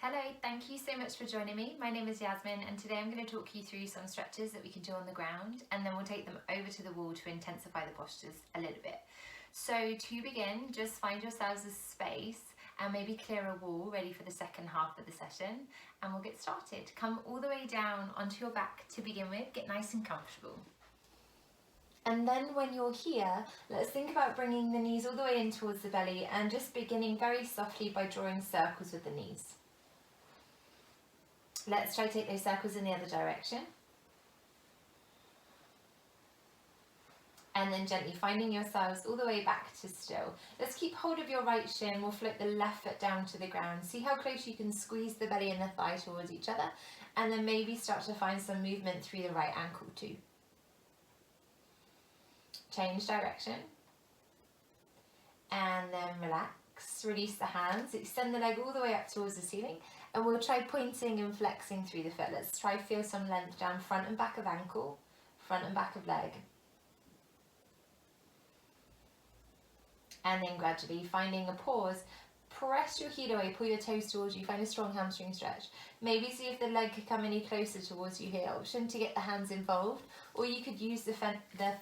Hello, thank you so much for joining me. My name is Yasmin and today I'm going to talk you through some stretches that we can do on the ground and then we'll take them over to the wall to intensify the postures a little bit. So to begin, just find yourselves a space and maybe clear a wall ready for the second half of the session and we'll get started. Come all the way down onto your back to begin with, get nice and comfortable. And then when you're here, let's think about bringing the knees all the way in towards the belly and just beginning very softly by drawing circles with the knees. Let's try to take those circles in the other direction. And then gently finding yourselves all the way back to still. Let's keep hold of your right shin. We'll float the left foot down to the ground. See how close you can squeeze the belly and the thigh towards each other. And then maybe start to find some movement through the right ankle too. Change direction. And then relax. Release the hands. Extend the leg all the way up towards the ceiling. And we'll try pointing and flexing through the foot. Let's try feel some length down front and back of ankle, front and back of leg. And then gradually finding a pause, press your heel away, pull your toes towards you, find a strong hamstring stretch. Maybe see if the leg could come any closer towards you here. Option to get the hands involved, or you could use the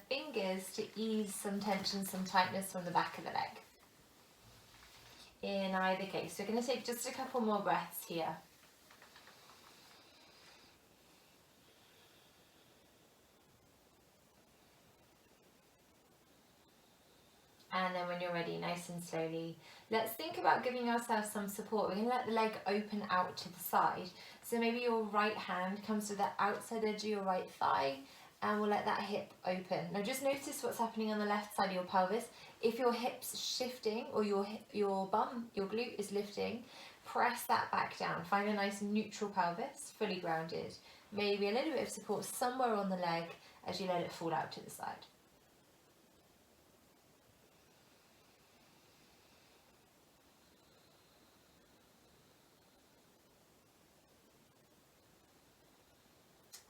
fingers to ease some tension, some tightness from the back of the leg. In either case, we're going to take just a couple more breaths here. And then when you're ready, nice and slowly, let's think about giving ourselves some support. We're going to let the leg open out to the side. So maybe your right hand comes to the outside edge of your right thigh, and we'll let that hip open. Now just notice what's happening on the left side of your pelvis. If your hip's shifting or your bum, your glute is lifting, press that back down. Find a nice neutral pelvis, fully grounded. Maybe a little bit of support somewhere on the leg as you let it fall out to the side.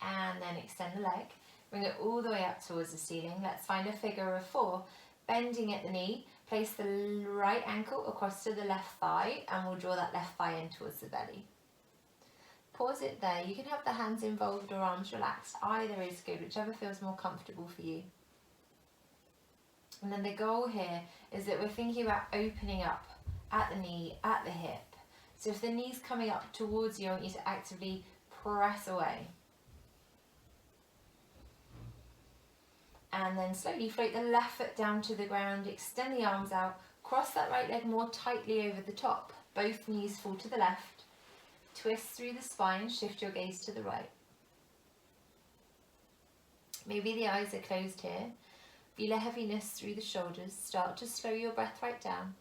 And then extend the leg. Bring it all the way up towards the ceiling. Let's find a figure of 4. Bending at the knee, place the right ankle across to the left thigh and we'll draw that left thigh in towards the belly. Pause it there. You can have the hands involved or arms relaxed. Either is good, whichever feels more comfortable for you. And then the goal here is that we're thinking about opening up at the knee, at the hip. So if the knee's coming up towards you, I want you to actively press away. And then slowly float the left foot down to the ground, extend the arms out, cross that right leg more tightly over the top. Both knees fall to the left. Twist through the spine, shift your gaze to the right. Maybe the eyes are closed here. Feel a heaviness through the shoulders. Start to slow your breath right down.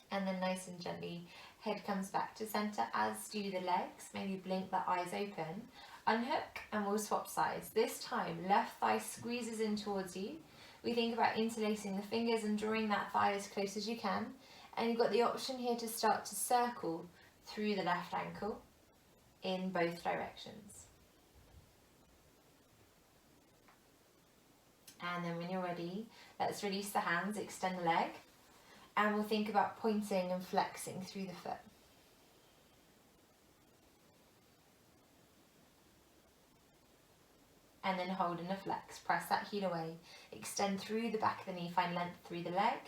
And then nice and gently, head comes back to center, as do the legs. Maybe blink the eyes open. Unhook and we'll swap sides. This time, left thigh squeezes in towards you. We think about interlacing the fingers and drawing that thigh as close as you can. And you've got the option here to start to circle through the left ankle in both directions. And then when you're ready, let's release the hands, extend the leg. And we'll think about pointing and flexing through the foot. And then hold in a flex. Press that heel away. Extend through the back of the knee. Find length through the leg.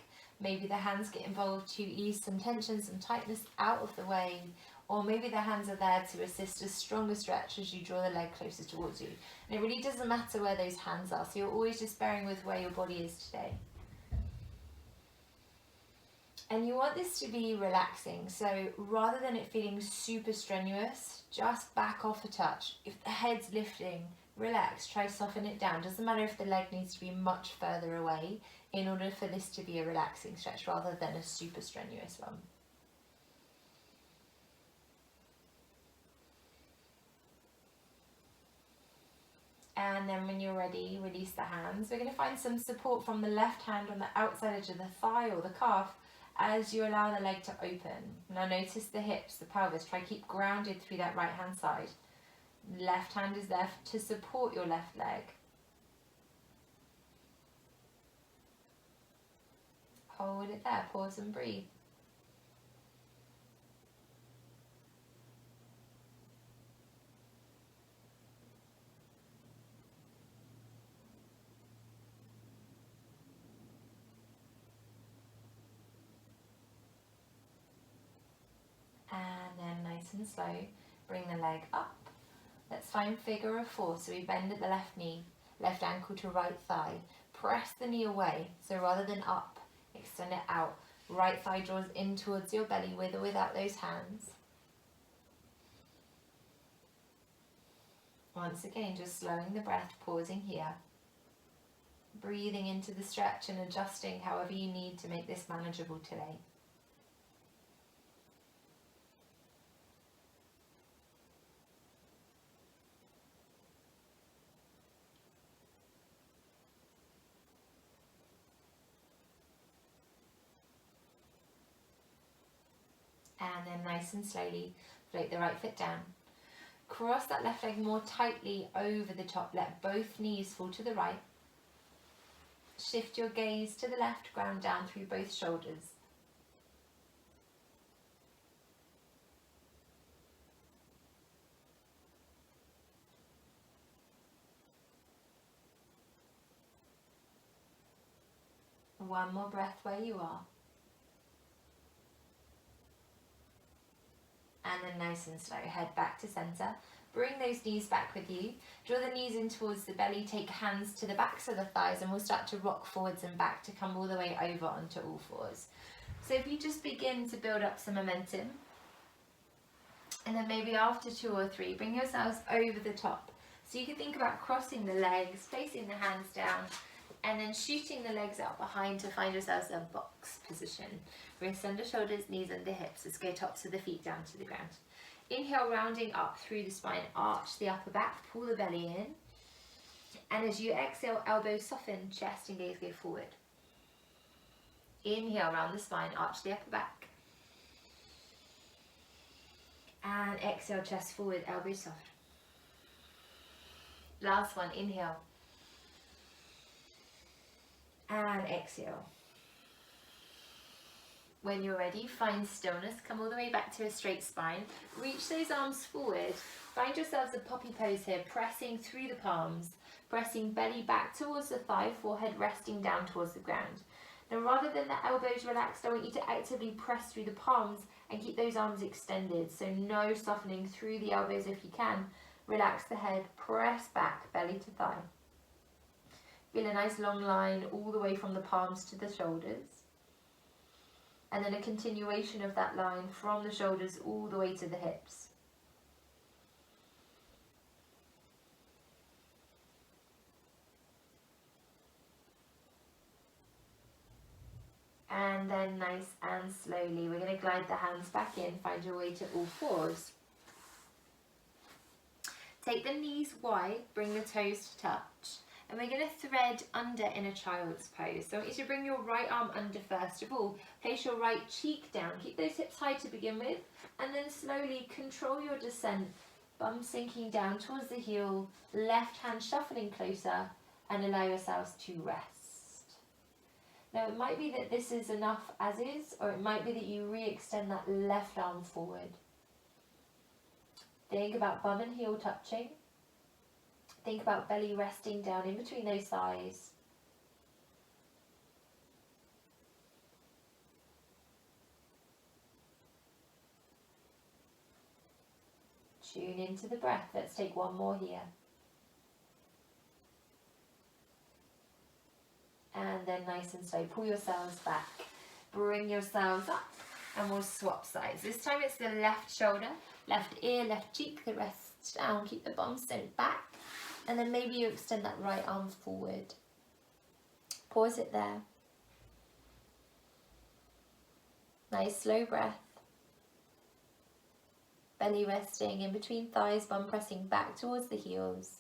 Maybe the hands get involved to ease some tension, some tightness out of the way. Or maybe the hands are there to assist a stronger stretch as you draw the leg closer towards you. And it really doesn't matter where those hands are. So you're always just bearing with where your body is today. And you want this to be relaxing, so rather than it feeling super strenuous, just back off a touch. If the head's lifting, relax, try to soften it down. Doesn't matter if the leg needs to be much further away in order for this to be a relaxing stretch rather than a super strenuous one. And then when you're ready, release the hands. We're going to find some support from the left hand on the outside edge of the thigh or the calf, as you allow the leg to open. Now notice the hips, the pelvis. Try to keep grounded through that right hand side. Left hand is there to support your left leg. Hold it there, pause and breathe. And then nice and slow, bring the leg up. Let's find figure of 4. So we bend at the left knee, left ankle to right thigh. Press the knee away. So rather than up, extend it out. Right thigh draws in towards your belly with or without those hands. Once again, just slowing the breath, pausing here. Breathing into the stretch and adjusting however you need to make this manageable today. And then nice and slowly float the right foot down. Cross that left leg more tightly over the top. Let both knees fall to the right. Shift your gaze to the left, ground down through both shoulders. One more breath where you are. And then nice and slow, head back to center. Bring those knees back with you. Draw the knees in towards the belly, take hands to the backs of the thighs, and we'll start to rock forwards and back to come all the way over onto all fours. So if you just begin to build up some momentum, and then maybe after 2 or 3, bring yourselves over the top. So you can think about crossing the legs, placing the hands down, and then shooting the legs out behind to find yourselves a box position. Wrists under shoulders, knees under hips. Let's go tops of the feet down to the ground. Inhale, rounding up through the spine, arch the upper back, pull the belly in. And as you exhale, elbows soften, chest and gaze go forward. Inhale, round the spine, arch the upper back. And exhale, chest forward, elbows soft. Last one, inhale. And exhale. When you're ready, find stillness. Come all the way back to a straight spine. Reach those arms forward. Find yourselves a poppy pose here, pressing through the palms. Pressing belly back towards the thigh, forehead resting down towards the ground. Now rather than the elbows relaxed, I want you to actively press through the palms and keep those arms extended. So no softening through the elbows if you can. Relax the head, press back, belly to thigh. Feel a nice long line all the way from the palms to the shoulders. And then a continuation of that line from the shoulders all the way to the hips. And then nice and slowly, we're going to glide the hands back in, find your way to all fours. Take the knees wide, bring the toes to touch. And we're going to thread under in a child's pose. So I want you to bring your right arm under first of all. Place your right cheek down. Keep those hips high to begin with. And then slowly control your descent. Bum sinking down towards the heel. Left hand shuffling closer. And allow yourselves to rest. Now it might be that this is enough as is. Or it might be that you re-extend that left arm forward. Think about bum and heel touching. Think about belly resting down in between those thighs. Tune into the breath. Let's take one more here. And then nice and slow, pull yourselves back. Bring yourselves up and we'll swap sides. This time it's the left shoulder, left ear, left cheek, the rest down. Keep the bum sent back. And then maybe you extend that right arm forward. Pause it there. Nice slow breath. Belly resting in between thighs, bum pressing back towards the heels.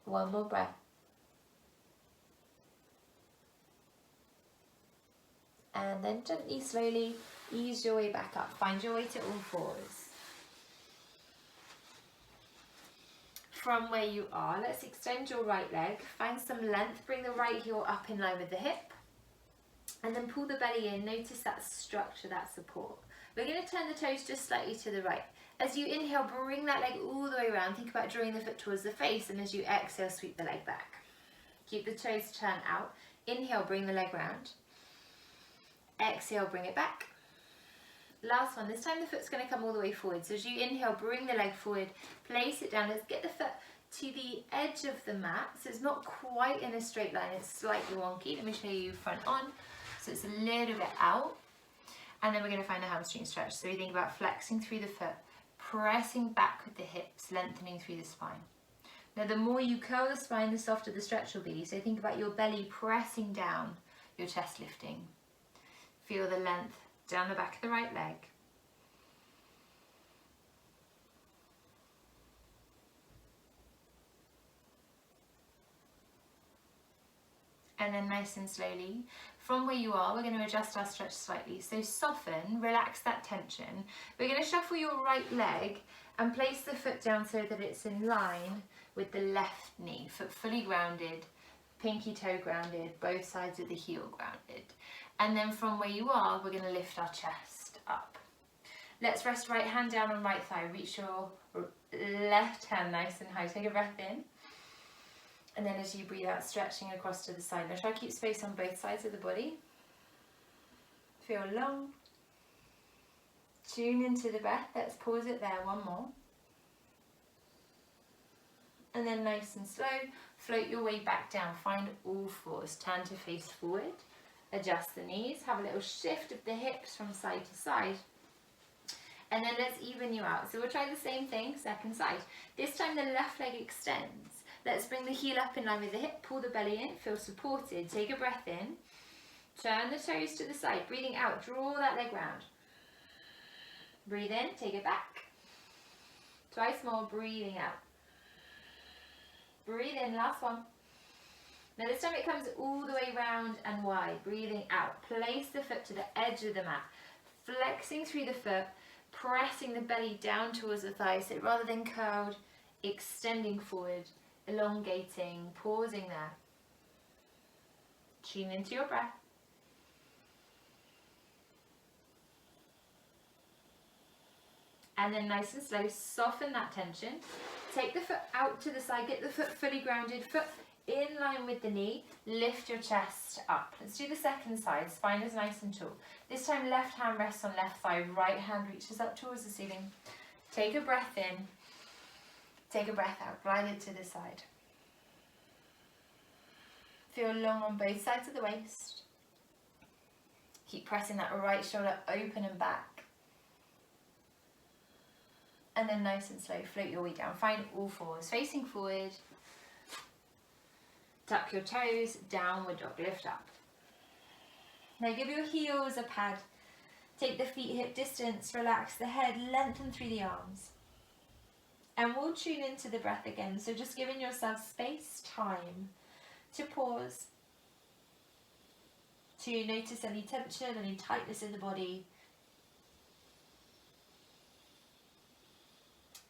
One more breath. And then gently, slowly ease your way back up. Find your way to all fours. from where you are, let's extend your right leg, find some length, bring the right heel up in line with the hip, and then pull the belly in. Notice that structure, that support. We're going to turn the toes just slightly to the right. As you inhale, bring that leg all the way around. Think about drawing the foot towards the face, and as you exhale, sweep the leg back. Keep the toes turned out. Inhale, bring the leg round. Exhale, bring it back. Last one. This time the foot's going to come all the way forward. So as you inhale, bring the leg forward, place it down. Let's get the foot to the edge of the mat. So it's not quite in a straight line, it's slightly wonky. Let me show you front on. So it's a little bit out. And then we're going to find a hamstring stretch. So we think about flexing through the foot, pressing back with the hips, lengthening through the spine. Now the more you curl the spine, the softer the stretch will be. So think about your belly pressing down, your chest lifting. Feel the length down the back of the right leg. And then nice and slowly, from where you are, we're going to adjust our stretch slightly. So soften, relax that tension. We're going to shuffle your right leg and place the foot down so that it's in line with the left knee. Foot fully grounded, pinky toe grounded, both sides of the heel grounded. And then from where you are, we're going to lift our chest up. Let's rest right hand down on right thigh. Reach your left hand nice and high. Take a breath in. And then as you breathe out, stretching across to the side. Now try to keep space on both sides of the body. Feel long. Tune into the breath. Let's pause it there, one more. And then nice and slow, float your way back down. Find all fours. Turn to face forward. Adjust the knees. Have a little shift of the hips from side to side. And then let's even you out. So we'll try the same thing, second side. This time the left leg extends. Let's bring the heel up in line with the hip, pull the belly in, feel supported. Take a breath in, turn the toes to the side, breathing out, draw that leg round. Breathe in, take it back. Twice more, breathing out. Breathe in, last one. Now this time it comes all the way round and wide, breathing out. Place the foot to the edge of the mat, flexing through the foot, pressing the belly down towards the thighs, so rather than curled, extending forward, elongating, pausing there. Tune into your breath. And then nice and slow, soften that tension. Take the foot out to the side, get the foot fully grounded, foot in line with the knee, lift your chest up. Let's do the second side, spine is nice and tall. This time left hand rests on left thigh, right hand reaches up towards the ceiling. Take a breath in. Take a breath out, glide it to the side. Feel long on both sides of the waist. Keep pressing that right shoulder open and back. And then nice and slow, float your way down. Find all fours, facing forward. Tuck your toes, downward dog, lift up. Now give your heels a pad. Take the feet hip distance, relax the head, lengthen through the arms. And we'll tune into the breath again. So just giving yourself space, time to pause, to notice any tension, any tightness in the body.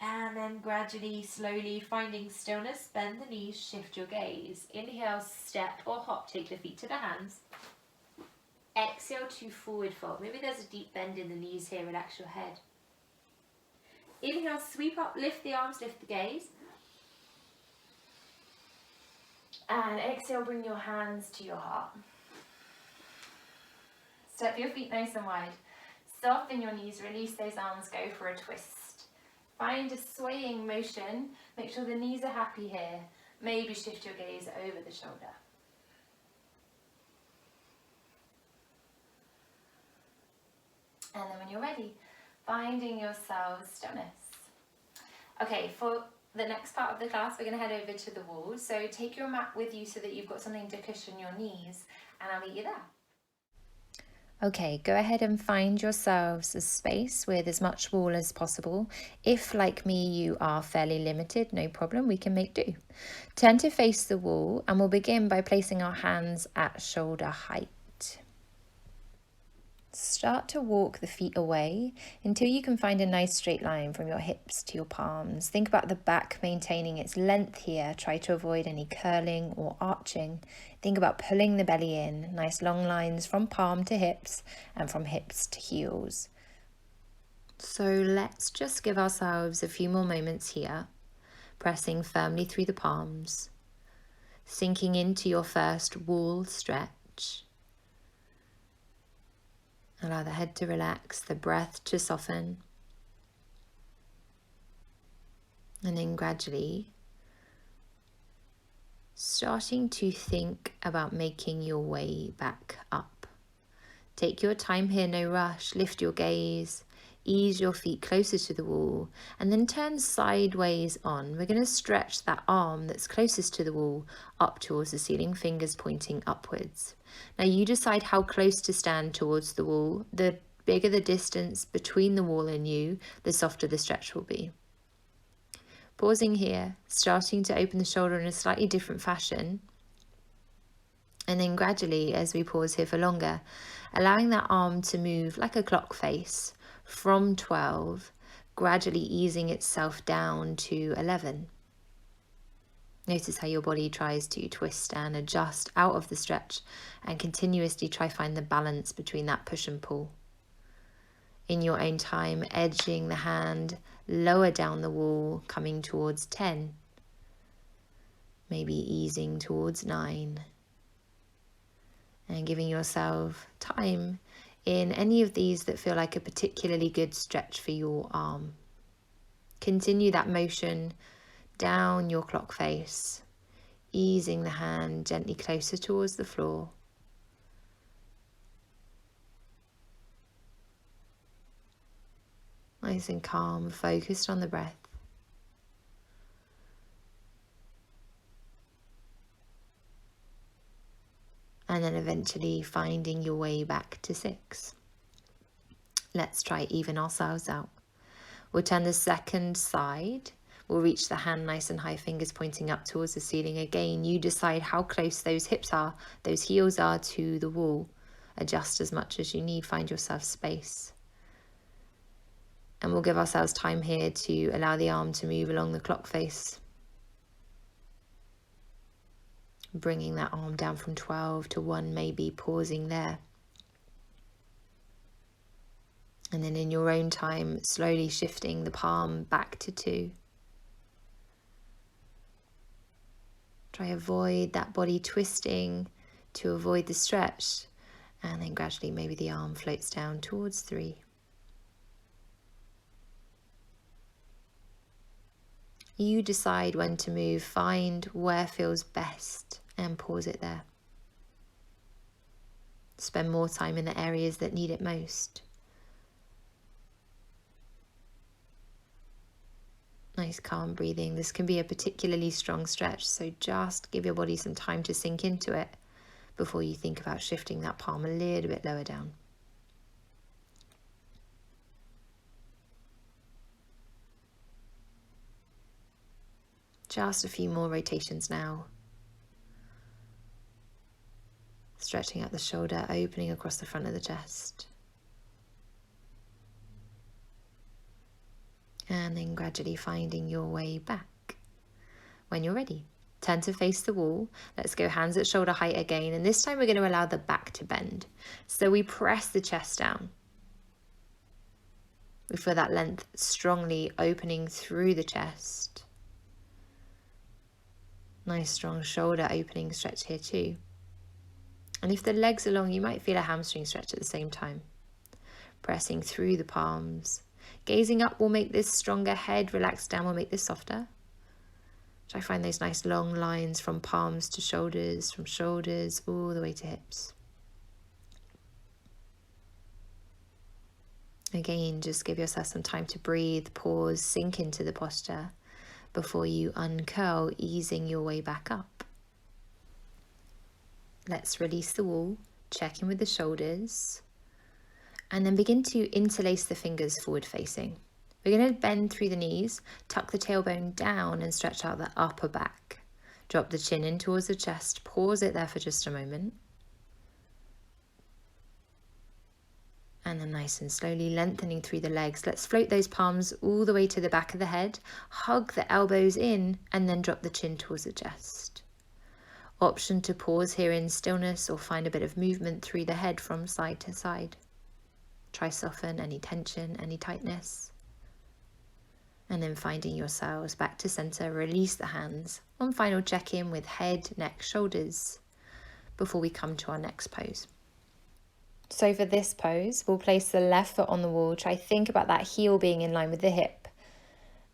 And then gradually, slowly finding stillness, bend the knees, shift your gaze. Inhale, step or hop, take the feet to the hands. Exhale to forward fold. Maybe there's a deep bend in the knees here, relax your head. Inhale, sweep up, lift the arms, lift the gaze. And exhale, bring your hands to your heart. Step your feet nice and wide. Soften your knees, release those arms, go for a twist. Find a swaying motion. Make sure the knees are happy here. Maybe shift your gaze over the shoulder. And then when you're ready, finding yourselves stillness. Okay, for the next part of the class, we're going to head over to the wall. So take your mat with you so that you've got something to cushion your knees, and I'll meet you there. Okay, go ahead and find yourselves a space with as much wall as possible. If, like me, you are fairly limited, no problem, we can make do. Turn to face the wall, and we'll begin by placing our hands at shoulder height. Start to walk the feet away until you can find a nice straight line from your hips to your palms. Think about the back maintaining its length here. Try to avoid any curling or arching. Think about pulling the belly in. Nice long lines from palm to hips and from hips to heels. So let's just give ourselves a few more moments here, pressing firmly through the palms, sinking into your first wall stretch. Allow the head to relax, the breath to soften. And then gradually starting to think about making your way back up. Take your time here, no rush. Lift your gaze, ease your feet closer to the wall, and then turn sideways on. We're going to stretch that arm that's closest to the wall up towards the ceiling, fingers pointing upwards. Now you decide how close to stand towards the wall. The bigger the distance between the wall and you, the softer the stretch will be. Pausing here, starting to open the shoulder in a slightly different fashion. And then gradually, as we pause here for longer, allowing that arm to move like a clock face from 12, gradually easing itself down to 11. Notice how your body tries to twist and adjust out of the stretch and continuously try to find the balance between that push and pull. In your own time, edging the hand lower down the wall, coming towards 10. Maybe easing towards 9. And giving yourself time in any of these that feel like a particularly good stretch for your arm. Continue that motion down your clock face, easing the hand gently closer towards the floor. Nice and calm, focused on the breath. And then eventually finding your way back to 6. Let's try even ourselves out. We'll turn the second side. We'll reach the hand nice and high, fingers pointing up towards the ceiling. Again, you decide how close those hips are, those heels are to the wall. Adjust as much as you need, find yourself space. And we'll give ourselves time here to allow the arm to move along the clock face. Bringing that arm down from 12 to 1, maybe pausing there. And then in your own time, slowly shifting the palm back to 2. Try avoid that body twisting to avoid the stretch. And then gradually maybe the arm floats down towards 3. You decide when to move, find where feels best and pause it there. Spend more time in the areas that need it most. Nice calm breathing. This can be a particularly strong stretch, so just give your body some time to sink into it before you think about shifting that palm a little bit lower down. Just a few more rotations now. Stretching out the shoulder, opening across the front of the chest. And then gradually finding your way back. When you're ready, turn to face the wall. Let's go hands at shoulder height again. And this time we're going to allow the back to bend. So we press the chest down. We feel that length strongly opening through the chest. Nice strong shoulder opening stretch here too. And if the legs are long, you might feel a hamstring stretch at the same time. Pressing through the palms. Gazing up will make this stronger. Head relaxed down will make this softer. Try to find those nice long lines from palms to shoulders, from shoulders all the way to hips. Again, just give yourself some time to breathe, pause, sink into the posture before you uncurl, easing your way back up. Let's release the wall, check in with the shoulders, and then begin to interlace the fingers forward facing. We're going to bend through the knees, tuck the tailbone down and stretch out the upper back. Drop the chin in towards the chest, pause it there for just a moment. And then nice and slowly lengthening through the legs. Let's float those palms all the way to the back of the head. Hug the elbows in and then drop the chin towards the chest. Option to pause here in stillness or find a bit of movement through the head from side to side. Try soften any tension, any tightness. And then finding yourselves back to center, release the hands. One final check-in with head, neck, shoulders before we come to our next pose. So for this pose, we'll place the left foot on the wall. Try think about that heel being in line with the hip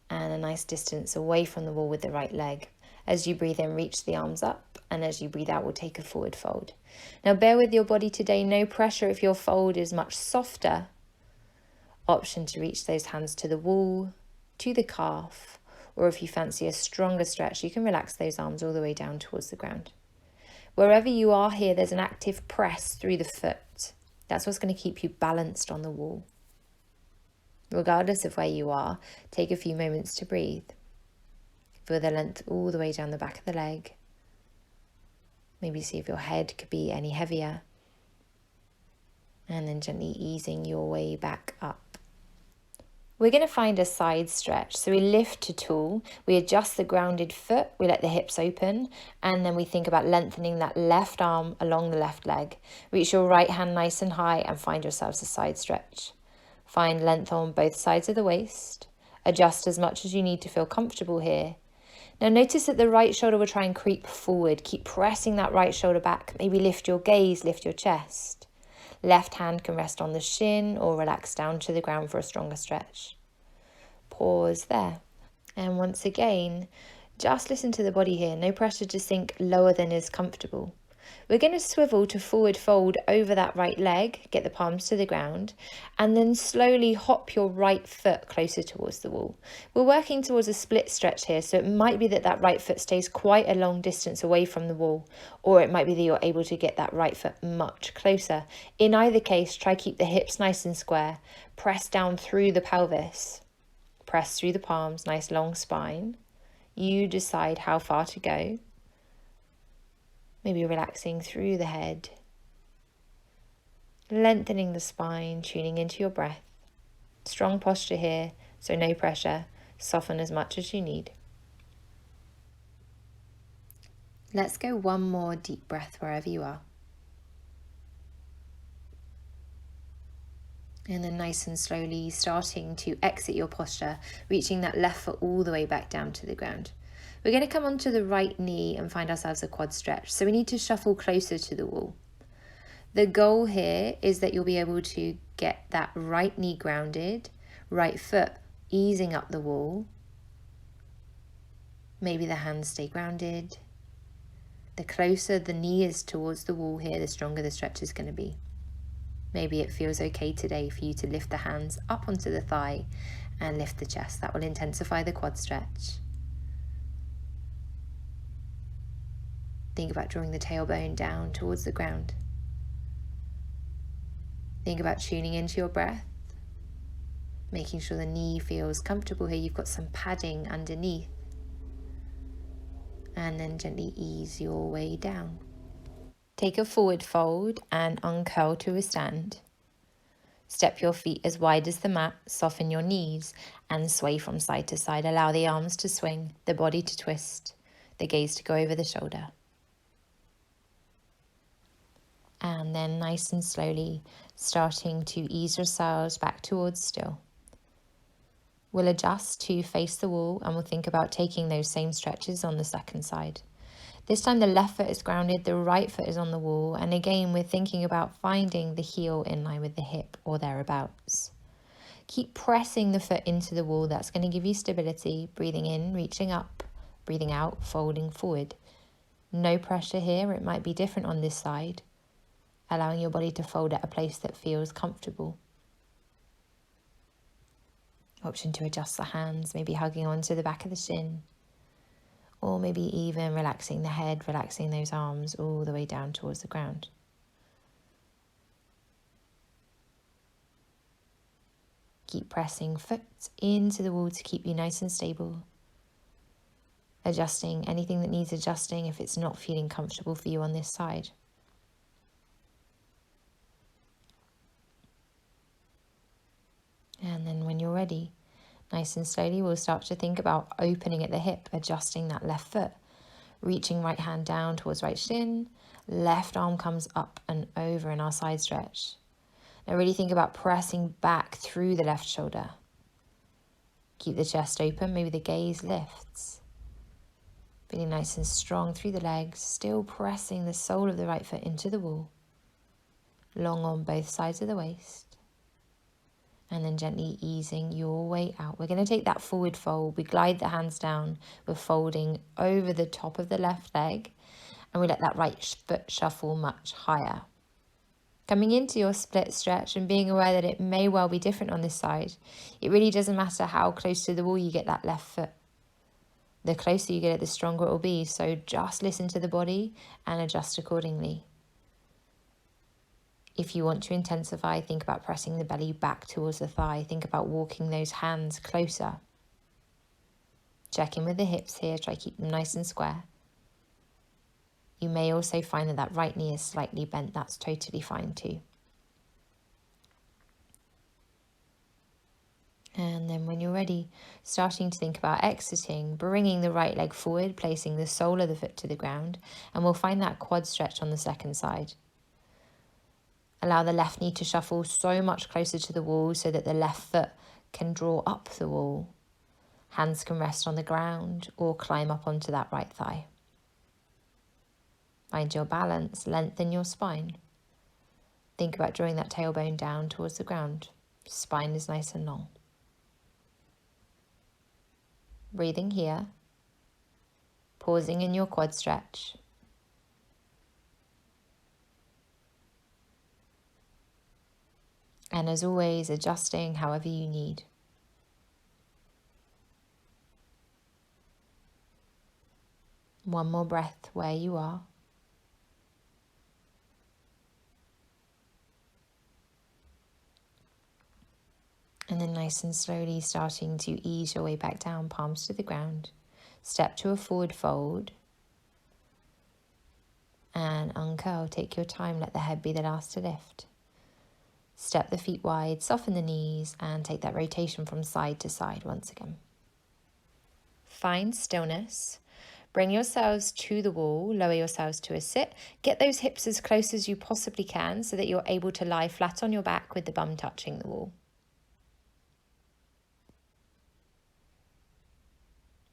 and a nice distance away from the wall with the right leg. As you breathe in, reach the arms up, and as you breathe out, we'll take a forward fold. Now bear with your body today, no pressure if your fold is much softer. Option to reach those hands to the wall, to the calf, or if you fancy a stronger stretch, you can relax those arms all the way down towards the ground. Wherever you are here, there's an active press through the foot. That's what's going to keep you balanced on the wall. Regardless of where you are, take a few moments to breathe. Feel the length all the way down the back of the leg. Maybe see if your head could be any heavier. And then gently easing your way back up. We're going to find a side stretch. So we lift to tall, we adjust the grounded foot, we let the hips open, and then we think about lengthening that left arm along the left leg. Reach your right hand nice and high and find yourselves a side stretch. Find length on both sides of the waist. Adjust as much as you need to feel comfortable here. Now notice that the right shoulder will try and creep forward. Keep pressing that right shoulder back. Maybe lift your gaze, lift your chest. Left hand can rest on the shin or relax down to the ground for a stronger stretch. Pause there. And once again, just listen to the body here. No pressure to sink lower than is comfortable. We're going to swivel to forward fold over that right leg, get the palms to the ground, and then slowly hop your right foot closer towards the wall. We're working towards a split stretch here, so it might be that that right foot stays quite a long distance away from the wall, or it might be that you're able to get that right foot much closer. In either case, try keep the hips nice and square. Press down through the pelvis. Press through the palms, nice long spine. You decide how far to go. Maybe relaxing through the head, lengthening the spine, tuning into your breath. Strong posture here, so no pressure. Soften as much as you need. Let's go one more deep breath wherever you are. And then nice and slowly starting to exit your posture, reaching that left foot all the way back down to the ground. We're going to come onto the right knee and find ourselves a quad stretch. So we need to shuffle closer to the wall. The goal here is that you'll be able to get that right knee grounded, right foot easing up the wall. Maybe the hands stay grounded. The closer the knee is towards the wall here, the stronger the stretch is going to be. Maybe it feels okay today for you to lift the hands up onto the thigh and lift the chest. That will intensify the quad stretch. Think about drawing the tailbone down towards the ground. Think about tuning into your breath, making sure the knee feels comfortable here. You've got some padding underneath. And then gently ease your way down. Take a forward fold and uncurl to a stand. Step your feet as wide as the mat, soften your knees and sway from side to side. Allow the arms to swing, the body to twist, the gaze to go over the shoulder. And then nice and slowly starting to ease yourselves back towards still. We'll adjust to face the wall and we'll think about taking those same stretches on the second side. This time the left foot is grounded, the right foot is on the wall, and again we're thinking about finding the heel in line with the hip or thereabouts. Keep pressing the foot into the wall, that's going to give you stability. Breathing in, reaching up, breathing out, folding forward. No pressure here, it might be different on this side. Allowing your body to fold at a place that feels comfortable. Option to adjust the hands, maybe hugging onto the back of the shin. Or maybe even relaxing the head, relaxing those arms all the way down towards the ground. Keep pressing foot into the wall to keep you nice and stable. Adjusting anything that needs adjusting if it's not feeling comfortable for you on this side. And then when you're ready, nice and slowly, we'll start to think about opening at the hip, adjusting that left foot, reaching right hand down towards right shin, left arm comes up and over in our side stretch. Now really think about pressing back through the left shoulder. Keep the chest open, maybe the gaze lifts. Feeling nice and strong through the legs, still pressing the sole of the right foot into the wall. Long on both sides of the waist. And then gently easing your way out. We're going to take that forward fold. We glide the hands down. We're folding over the top of the left leg. And we let that right foot shuffle much higher. Coming into your split stretch and being aware that it may well be different on this side. It really doesn't matter how close to the wall you get that left foot. The closer you get it, the stronger it will be. So just listen to the body and adjust accordingly. If you want to intensify, think about pressing the belly back towards the thigh. Think about walking those hands closer. Check in with the hips here. Try to keep them nice and square. You may also find that that right knee is slightly bent. That's totally fine too. And then when you're ready, starting to think about exiting, bringing the right leg forward, placing the sole of the foot to the ground, and we'll find that quad stretch on the second side. Allow the left knee to shuffle so much closer to the wall so that the left foot can draw up the wall. Hands can rest on the ground or climb up onto that right thigh. Find your balance, lengthen your spine. Think about drawing that tailbone down towards the ground. Spine is nice and long. Breathing here. Pausing in your quad stretch. And as always, adjusting however you need. One more breath where you are. And then nice and slowly starting to ease your way back down, palms to the ground. Step to a forward fold. And uncurl, take your time, let the head be the last to lift. Step the feet wide, soften the knees, and take that rotation from side to side once again. Find stillness. Bring yourselves to the wall, lower yourselves to a sit. Get those hips as close as you possibly can so that you're able to lie flat on your back with the bum touching the wall.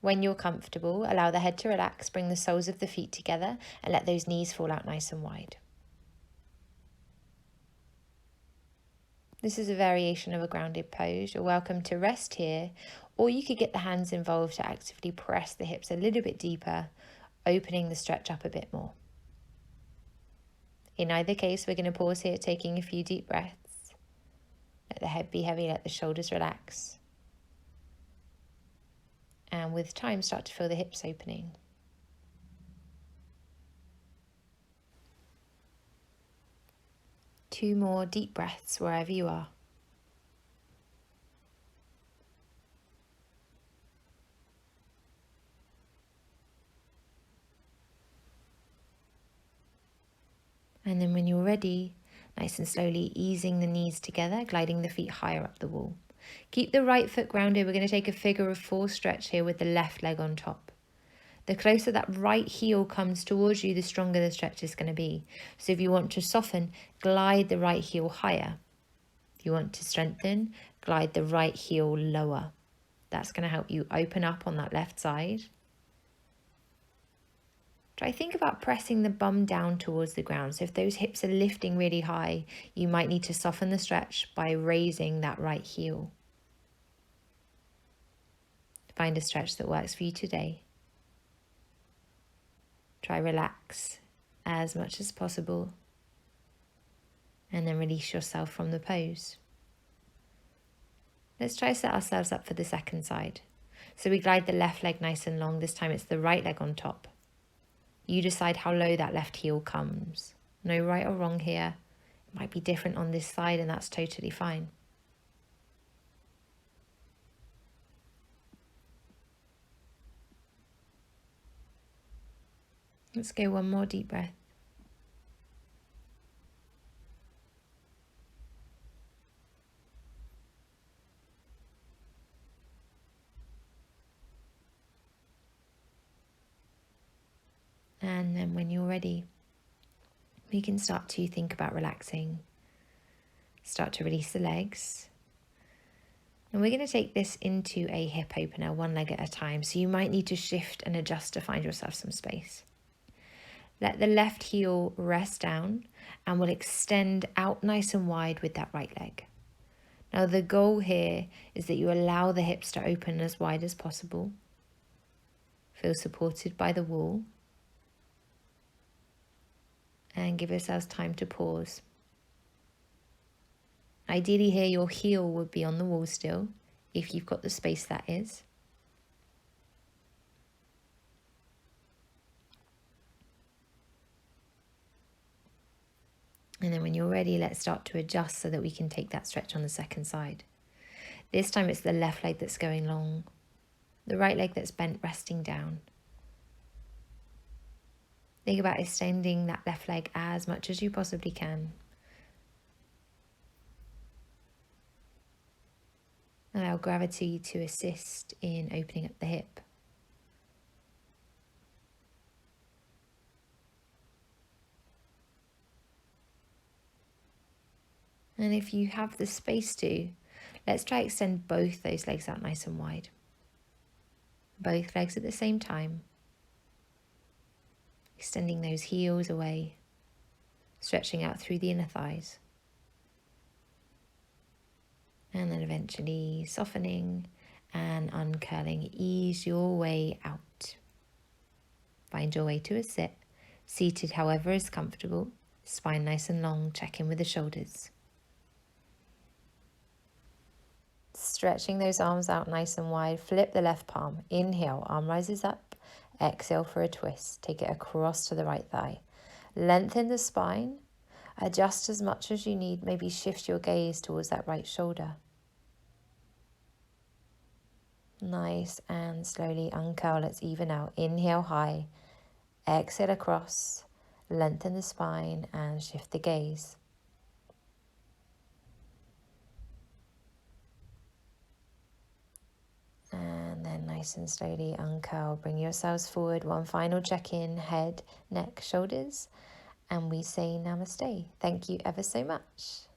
When you're comfortable, allow the head to relax, bring the soles of the feet together, and let those knees fall out nice and wide. This is a variation of a grounded pose. You're welcome to rest here, or you could get the hands involved to actively press the hips a little bit deeper, opening the stretch up a bit more. In either case, we're going to pause here, taking a few deep breaths. Let the head be heavy, let the shoulders relax. And with time, start to feel the hips opening. Two more deep breaths wherever you are. And then when you're ready, nice and slowly easing the knees together, gliding the feet higher up the wall. Keep the right foot grounded. We're going to take a figure of four stretch here with the left leg on top. The closer that right heel comes towards you, the stronger the stretch is going to be. So if you want to soften, glide the right heel higher. If you want to strengthen, glide the right heel lower. That's going to help you open up on that left side. Try think about pressing the bum down towards the ground. So if those hips are lifting really high, you might need to soften the stretch by raising that right heel. Find a stretch that works for you today. Try relax as much as possible. And then release yourself from the pose. Let's try set ourselves up for the second side. So we glide the left leg nice and long. This time it's the right leg on top. You decide how low that left heel comes. No right or wrong here. It might be different on this side, and that's totally fine. Let's go one more deep breath. And then when you're ready, we can start to think about relaxing. Start to release the legs. And we're going to take this into a hip opener, one leg at a time. So you might need to shift and adjust to find yourself some space. Let the left heel rest down and we'll extend out nice and wide with that right leg. Now the goal here is that you allow the hips to open as wide as possible. Feel supported by the wall. And give yourselves time to pause. Ideally here your heel would be on the wall still, if you've got the space that is. And then when you're ready, let's start to adjust so that we can take that stretch on the second side. This time it's the left leg that's going long, the right leg that's bent, resting down. Think about extending that left leg as much as you possibly can. Allow gravity to assist in opening up the hip. And if you have the space to, let's try extend both those legs out nice and wide. Both legs at the same time. Extending those heels away, stretching out through the inner thighs. And then eventually softening and uncurling. Ease your way out. Find your way to a sit, seated however is comfortable, spine nice and long, check in with the shoulders. Stretching those arms out nice and wide, flip the left palm. Inhale, arm rises up. Exhale for a twist. Take it across to the right thigh. Lengthen the spine. Adjust as much as you need. Maybe shift your gaze towards that right shoulder. Nice and slowly uncurl. Let's even out. Inhale high. Exhale across. Lengthen the spine and shift the gaze. And then nice and slowly uncurl. Bring yourselves forward. One final check-in. Head, neck, shoulders. And we say namaste. Thank you ever so much.